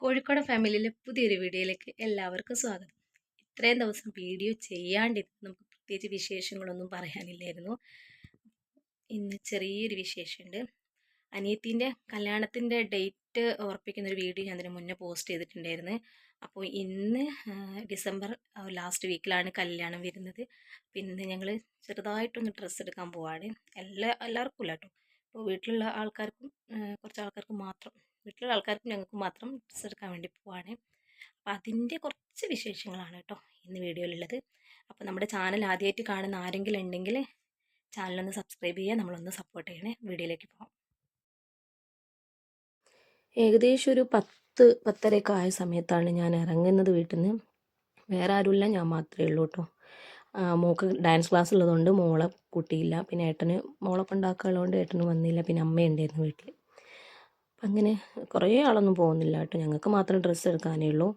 കോഴിക്കോട് ഫാമിലിയിലെ പുതിയൊരു വീഡിയോയിലേക്ക് എല്ലാവർക്കും സ്വാഗതം. ഇത്രയും ദിവസം വീഡിയോ ചെയ്യാണ്ടിരുന്ന് നമുക്ക് പ്രത്യേകിച്ച് വിശേഷങ്ങളൊന്നും പറയാനില്ലായിരുന്നു. ഇന്ന് ചെറിയൊരു വിശേഷമുണ്ട്. അനിയത്തിൻ്റെ കല്യാണത്തിൻ്റെ ഡേറ്റ് ഉറപ്പിക്കുന്നൊരു വീഡിയോ ഞാൻ അതിന് മുന്നേ പോസ്റ്റ് ചെയ്തിട്ടുണ്ടായിരുന്നു. അപ്പോൾ ഇന്ന് ഡിസംബർ ലാസ്റ്റ് വീക്കിലാണ് കല്യാണം വരുന്നത്. അപ്പോൾ ഇന്ന് ഞങ്ങൾ ചെറുതായിട്ടൊന്ന് ഡ്രസ്സ് എടുക്കാൻ പോവാണ്. എല്ലാവർക്കും ഇല്ല കേട്ടോ. അപ്പോൾ വീട്ടിലുള്ള ആൾക്കാർക്കും കുറച്ച് ആൾക്കാർക്ക് മാത്രം, വീട്ടിലുള്ള ആൾക്കാർക്കും ഞങ്ങൾക്ക് മാത്രം ഡ്രസ്സ് എടുക്കാൻ വേണ്ടി പോവാണ്. അപ്പോൾ അതിൻ്റെ കുറച്ച് വിശേഷങ്ങളാണ് കേട്ടോ ഇന്ന് വീഡിയോയിലുള്ളത്. അപ്പോൾ നമ്മുടെ ചാനൽ ആദ്യമായിട്ട് കാണുന്ന ആരെങ്കിലും ഉണ്ടെങ്കിൽ ചാനലൊന്ന് സബ്സ്ക്രൈബ് ചെയ്യുക, നമ്മളൊന്ന് സപ്പോർട്ട് ചെയ്യണേ. വീഡിയോയിലേക്ക് പോകാം. ഏകദേശം ഒരു 10-10:30 ആയ സമയത്താണ് ഞാൻ ഇറങ്ങുന്നത് വീട്ടിൽ നിന്ന്. വേറെ ആരുമില്ല, ഞാൻ മാത്രമേ ഉള്ളൂ കേട്ടോ. മോൾക്ക് ഡാൻസ് ക്ലാസ് ഉള്ളതുകൊണ്ട് മോളെ കൂട്ടിയില്ല. പിന്നെ ഏട്ടന് മോളെ കൊണ്ടാക്കാനുള്ളതുകൊണ്ട് ഏട്ടന് വന്നില്ല. പിന്നെ അമ്മയുണ്ടായിരുന്നു വീട്ടിൽ. അപ്പം അങ്ങനെ കുറേ ആളൊന്നും പോകുന്നില്ല കേട്ടോ. ഞങ്ങൾക്ക് മാത്രം ഡ്രസ്സ് എടുക്കാനേ ഉള്ളൂ.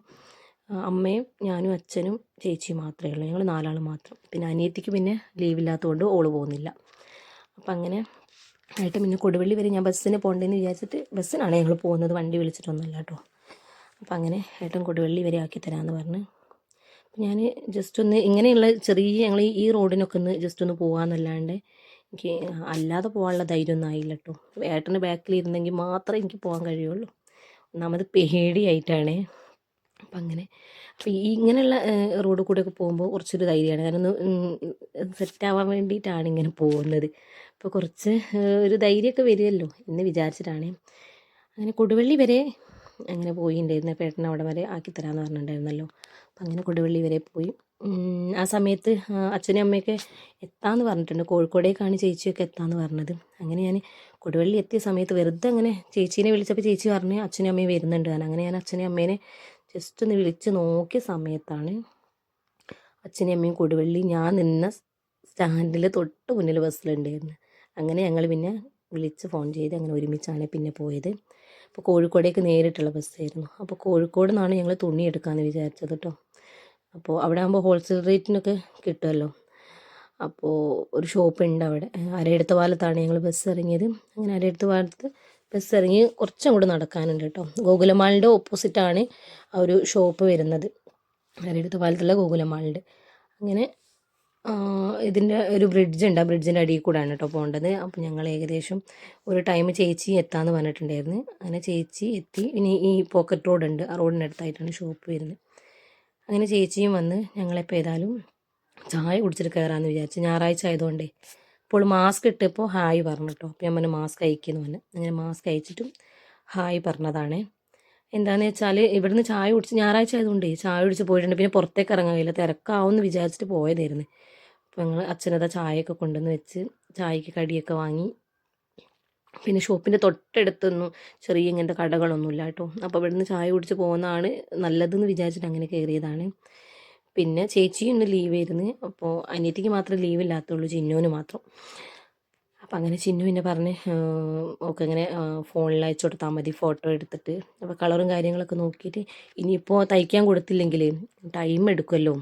അമ്മയും ഞാനും അച്ഛനും ചേച്ചിയും മാത്രമേ ഉള്ളൂ. ഞങ്ങൾ 4 ആൾ മാത്രം. പിന്നെ അനിയത്തിക്ക് പിന്നെ ലീവില്ലാത്തതുകൊണ്ട് ഓള് പോകുന്നില്ല. അപ്പം അങ്ങനെ ആയിട്ട് പിന്നെ കൊടുവള്ളി വരെ ഞാൻ ബസ്സിന് പോകേണ്ടതെന്ന് വിചാരിച്ചിട്ട് ബസ്സിനാണ് ഞങ്ങൾ പോകുന്നത്, വണ്ടി വിളിച്ചിട്ടൊന്നുമല്ല കേട്ടോ. അപ്പം അങ്ങനെ ഏട്ടൻ കൊടുവള്ളി വരെ ആക്കി തരാമെന്ന് പറഞ്ഞ് ഞാൻ ജസ്റ്റ് ഒന്ന് ഇങ്ങനെയുള്ള ചെറിയ ഞങ്ങൾ ഈ റോഡിനൊക്കെ ഒന്ന് ജസ്റ്റ് ഒന്ന് പോകാമെന്നല്ലാണ്ട് എനിക്ക് അല്ലാതെ പോകാനുള്ള ധൈര്യമൊന്നും ആയില്ല കേട്ടോ. ഏട്ടന് ബാക്കിലിരുന്നെങ്കിൽ മാത്രമേ എനിക്ക് പോകാൻ കഴിയുള്ളൂ. ഒന്നാമത് പേടിയായിട്ടാണ്. അപ്പം അങ്ങനെ അപ്പോൾ ഈ ഇങ്ങനെയുള്ള റോഡിൽ കൂടെയൊക്കെ പോകുമ്പോൾ കുറച്ചൊരു ധൈര്യമാണ്. കാരണം ഒന്ന് സെറ്റാവാൻ വേണ്ടിയിട്ടാണ് ഇങ്ങനെ പോകുന്നത്. അപ്പോൾ കുറച്ച് ഒരു ധൈര്യമൊക്കെ വരുമല്ലോ എന്ന് വിചാരിച്ചിട്ടാണ്. അങ്ങനെ കൊടുവള്ളി വരെ അങ്ങനെ പോയിട്ടുണ്ടായിരുന്നു. അപ്പോൾ ഏട്ടൻ അവിടെ വരെ ആക്കിത്തരാമെന്ന് പറഞ്ഞിട്ടുണ്ടായിരുന്നല്ലോ. അപ്പം അങ്ങനെ കൊടുവള്ളി വരെ പോയി. ആ സമയത്ത് അച്ഛനും അമ്മയൊക്കെ എത്താമെന്ന് പറഞ്ഞിട്ടുണ്ട്. കോഴിക്കോടേക്കാണ് ചേച്ചിയൊക്കെ എത്താമെന്ന് പറഞ്ഞത്. അങ്ങനെ ഞാൻ കൊടുവള്ളി എത്തിയ സമയത്ത് വെറുതെ അങ്ങനെ ചേച്ചീനെ വിളിച്ചപ്പോൾ ചേച്ചി പറഞ്ഞ് അച്ഛനും അമ്മയും വരുന്നുണ്ട്. അങ്ങനെ ഞാൻ അച്ഛനെയും അമ്മേനെ ജസ്റ്റ് ഒന്ന് വിളിച്ച് നോക്കിയ സമയത്താണ് അച്ഛനെയും അമ്മയും കൊടുവള്ളി ഞാൻ നിന്ന സ്റ്റാൻഡിൽ തൊട്ട് മുന്നിൽ ബസ്സിലുണ്ടായിരുന്നു. അങ്ങനെ ഞങ്ങൾ പിന്നെ വിളിച്ച് ഫോൺ ചെയ്ത് അങ്ങനെ ഒരുമിച്ചാണ് പിന്നെ പോയത്. അപ്പോൾ കോഴിക്കോടേക്ക് നേരിട്ടുള്ള ബസ്സായിരുന്നു. അപ്പോൾ കോഴിക്കോട് നിന്നാണ് ഞങ്ങൾ തുണി എടുക്കാമെന്ന് വിചാരിച്ചത് കേട്ടോ. അപ്പോൾ അവിടെ ആകുമ്പോൾ ഹോൾസെയിൽ റേറ്റിനൊക്കെ കിട്ടുമല്ലോ. അപ്പോൾ ഒരു ഷോപ്പ് ഉണ്ട് അവിടെ. അരയെടുത്ത പാലത്താണ് ഞങ്ങൾ ബസ് ഇറങ്ങിയത്. അങ്ങനെ അരയെടുത്ത പാലത്ത് ബസ് ഇറങ്ങി കുറച്ചും കൂടെ നടക്കാനുണ്ട് കേട്ടോ. ഗോകുലമാളിൻ്റെ ഓപ്പോസിറ്റാണ് ആ ഒരു ഷോപ്പ് വരുന്നത്. അരയെടുത്ത പാലത്തുള്ള ഗോകുലമാളിൻ്റെ. അങ്ങനെ ഇതിൻ്റെ ഒരു ബ്രിഡ്ജ് ഉണ്ട്. ആ ബ്രിഡ്ജിൻ്റെ അടിയിൽ കൂടെയാണ് കേട്ടോ പോകേണ്ടത്. അപ്പോൾ ഞങ്ങൾ ഏകദേശം ഒരു ടൈം ചേച്ചി എത്താമെന്ന് പറഞ്ഞിട്ടുണ്ടായിരുന്നു. അങ്ങനെ ചേച്ചി എത്തി. ഇനി ഈ പോക്കറ്റ് റോഡ് ഉണ്ട്, ആ റോഡിൻ്റെ അടുത്തായിട്ടാണ് ഷോപ്പ് വരുന്നത്. അങ്ങനെ ചേച്ചിയും വന്ന് ഞങ്ങളിപ്പോൾ ഏതായാലും ചായ കുടിച്ചിട്ട് കയറാമെന്ന് വിചാരിച്ചു. ഞായറാഴ്ച ആയതുകൊണ്ടേ. അപ്പോൾ മാസ്ക് ഇട്ടപ്പോൾ ഹായ് പറഞ്ഞു കേട്ടോ. അപ്പോൾ ഞാൻ പറഞ്ഞു മാസ്ക് അയക്കുമെന്ന് പറഞ്ഞു. അങ്ങനെ മാസ്ക് അയച്ചിട്ടും ഹായ് പറഞ്ഞതാണ്. എന്താണെന്ന് വെച്ചാൽ ഇവിടുന്ന് ചായ കുടിച്ച് ഞായറാഴ്ച ആയതുകൊണ്ടേ ചായ കുടിച്ച് പോയിട്ടുണ്ട്. പിന്നെ പുറത്തേക്ക് ഇറങ്ങാൻ കഴിയില്ല, തിരക്കാവുമെന്ന് വിചാരിച്ചിട്ട് പോയതായിരുന്നു. അപ്പോൾ ഞങ്ങൾ അച്ഛനതാ ചായയൊക്കെ കൊണ്ടുവന്ന് വെച്ച് ചായക്ക് കടിയൊക്കെ വാങ്ങി. പിന്നെ ഷോപ്പിൻ്റെ തൊട്ടടുത്തൊന്നും ചെറിയ ഇങ്ങനത്തെ കടകളൊന്നുമില്ല കേട്ടോ. അപ്പോൾ ഇവിടുന്ന് ചായ കുടിച്ച് പോകുന്നതാണ് നല്ലതെന്ന് വിചാരിച്ചിട്ട് അങ്ങനെ കയറിയതാണ്. പിന്നെ ചേച്ചി ഇന്ന് ലീവ് ആയിരുന്നു. അപ്പോൾ അനിയത്തിക്ക് മാത്രമേ ലീവ് ഇല്ലാത്തുള്ളൂ, ചിന്നുവിന് മാത്രം. അപ്പം അങ്ങനെ ചിന്നു പിന്നെ പറഞ്ഞ് ഒക്കെ ഇങ്ങനെ ഫോണിൽ അയച്ചു കൊടുത്താൽ മതി ഫോട്ടോ എടുത്തിട്ട്. അപ്പോൾ കളറും കാര്യങ്ങളൊക്കെ നോക്കിയിട്ട് ഇനിയിപ്പോൾ തയ്ക്കാൻ കൊടുത്തില്ലെങ്കിൽ ടൈം എടുക്കുമല്ലോ.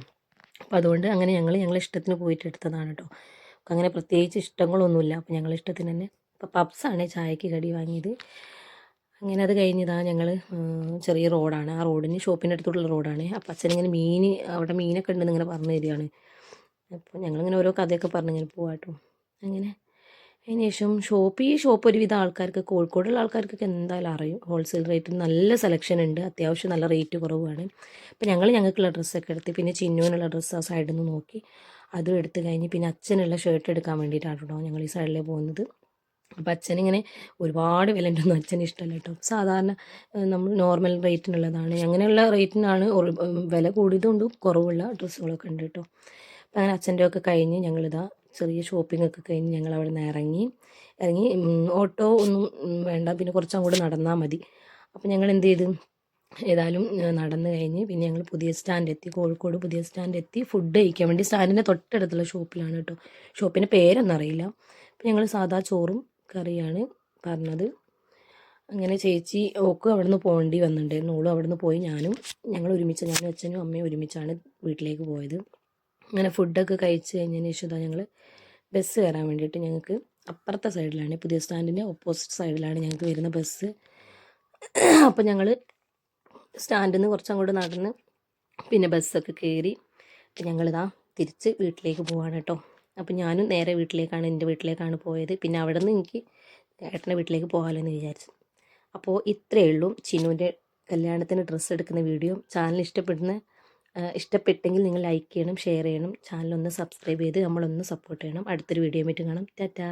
അപ്പോൾ അതുകൊണ്ട് അങ്ങനെ ഞങ്ങൾ ഇഷ്ടത്തിന് പോയിട്ട് എടുത്തതാണ് കേട്ടോ. അങ്ങനെ പ്രത്യേകിച്ച് ഇഷ്ടങ്ങളൊന്നുമില്ല. അപ്പോൾ ഞങ്ങൾ ഇഷ്ടത്തിന് തന്നെ. അപ്പോൾ പപ്സാണ് ചായക്ക് കടി വാങ്ങിയത്. അങ്ങനെ അത് കഴിഞ്ഞതാ ഞങ്ങൾ ചെറിയ റോഡാണ്, ആ റോഡിന് ഷോപ്പിൻ്റെ അടുത്തുള്ള റോഡാണ്. അപ്പോൾ അച്ഛനിങ്ങനെ അവിടെ മീനൊക്കെ ഉണ്ടെന്ന് ഇങ്ങനെ പറഞ്ഞു തരികയാണ്. അപ്പോൾ ഞങ്ങളിങ്ങനെ ഓരോ കഥയൊക്കെ പറഞ്ഞിങ്ങനെ പോവാട്ടോ. അങ്ങനെ അതിന് ശേഷം ഈ ഷോപ്പ് ഒരുവിധം ആൾക്കാർക്ക്, കോഴിക്കോടുള്ള ആൾക്കാർക്കൊക്കെ എന്തായാലും അറിയും. ഹോൾസെയിൽ റേറ്റിന് നല്ല സെലക്ഷൻ ഉണ്ട്, അത്യാവശ്യം നല്ല റേറ്റ് കുറവാണ്. അപ്പോൾ ഞങ്ങൾക്കുള്ള ഡ്രസ്സൊക്കെ എടുത്ത് പിന്നെ ചിന്നുവിനുള്ള ഡ്രസ്സ് ആ സൈഡിൽ നിന്ന് നോക്കി അതും എടുത്ത് കഴിഞ്ഞ് പിന്നെ അച്ഛനുള്ള ഷർട്ട് എടുക്കാൻ വേണ്ടിയിട്ടാണ് കേട്ടോ ഞങ്ങൾ ഈ സൈഡിലേ പോകുന്നത്. അപ്പോൾ അച്ഛനിങ്ങനെ ഒരുപാട് വിലൻ്റെ ഒന്നും അച്ഛന് ഇഷ്ടമല്ല കേട്ടോ. സാധാരണ നമ്മൾ നോർമൽ റേറ്റിനുള്ളതാണ്, അങ്ങനെയുള്ള റേറ്റിനാണ് വില കൂടിയതുകൊണ്ട് കുറവുള്ള ഡ്രസ്സുകളൊക്കെ ഉണ്ട് കേട്ടോ. അപ്പം അങ്ങനെ അച്ഛൻ്റെ ഒക്കെ കഴിഞ്ഞ് ഞങ്ങളിതാ ചെറിയ ഷോപ്പിംഗ് ഒക്കെ കഴിഞ്ഞ് ഞങ്ങൾ അവിടെ നിന്ന് ഇറങ്ങി. ഓട്ടോ ഒന്നും വേണ്ട, പിന്നെ കുറച്ചങ്ങോട്ട് നടന്നാൽ മതി. അപ്പം ഞങ്ങൾ എന്ത് ചെയ്തു, ഏതായാലും നടന്നു കഴിഞ്ഞ് പിന്നെ ഞങ്ങൾ പുതിയ സ്റ്റാൻഡ് എത്തി, കോഴിക്കോട് പുതിയ സ്റ്റാൻഡ് എത്തി. ഫുഡ് കഴിക്കാൻ വേണ്ടി സ്റ്റാൻഡിൻ്റെ തൊട്ടടുത്തുള്ള ഷോപ്പിലാണ് കേട്ടോ. ഷോപ്പിൻ്റെ പേരൊന്നും അറിയില്ല. അപ്പം ഞങ്ങൾ സാധാ ചോറും കറിയാണ് പറഞ്ഞത്. അങ്ങനെ ചേച്ചി ഓക്ക് അവിടെ നിന്ന് പോകേണ്ടി വന്നിട്ടുണ്ടായിരുന്നു. ഓളും അവിടെ നിന്ന് പോയി. ഞാനും അച്ഛനും അമ്മയും ഒരുമിച്ചാണ് വീട്ടിലേക്ക് പോയത്. അങ്ങനെ ഫുഡൊക്കെ കഴിച്ച് കഴിഞ്ഞതിന് ശേഷം ഞങ്ങൾ ബസ് കയറാൻ വേണ്ടിയിട്ട് ഞങ്ങൾക്ക് അപ്പുറത്തെ സൈഡിലാണ്, പുതിയ സ്റ്റാൻഡിൻ്റെ ഓപ്പോസിറ്റ് സൈഡിലാണ് ഞങ്ങൾക്ക് വരുന്ന ബസ്. അപ്പോൾ ഞങ്ങൾ സ്റ്റാൻഡിൽ നിന്ന് കുറച്ചങ്ങോട്ട് നടന്ന് പിന്നെ ബസ്സൊക്കെ കയറി ഞങ്ങളിതാ തിരിച്ച് വീട്ടിലേക്ക് പോവാണ് കേട്ടോ. അപ്പോൾ ഞാനും നേരെ വീട്ടിലേക്കാണ്, എൻ്റെ വീട്ടിലേക്കാണ് പോയത്. പിന്നെ അവിടെ നിന്ന് എനിക്ക് ഏട്ടൻ്റെ വീട്ടിലേക്ക് പോകാമല്ലോ എന്ന് വിചാരിച്ചു. അപ്പോൾ ഇത്രയേ ഉള്ളൂ ചിന്നുവിൻ്റെ കല്യാണത്തിന് ഡ്രസ്സ് എടുക്കുന്ന വീഡിയോ. ചാനൽ ഇഷ്ടപ്പെട്ടെങ്കിൽ നിങ്ങൾ ലൈക്ക് ചെയ്യണം, ഷെയർ ചെയ്യണം, ചാനലൊന്ന് സബ്സ്ക്രൈബ് ചെയ്ത് നമ്മളൊന്ന് സപ്പോർട്ട് ചെയ്യണം. അടുത്തൊരു വീഡിയോ ആയിട്ട് കാണാം. ടാറ്റാ.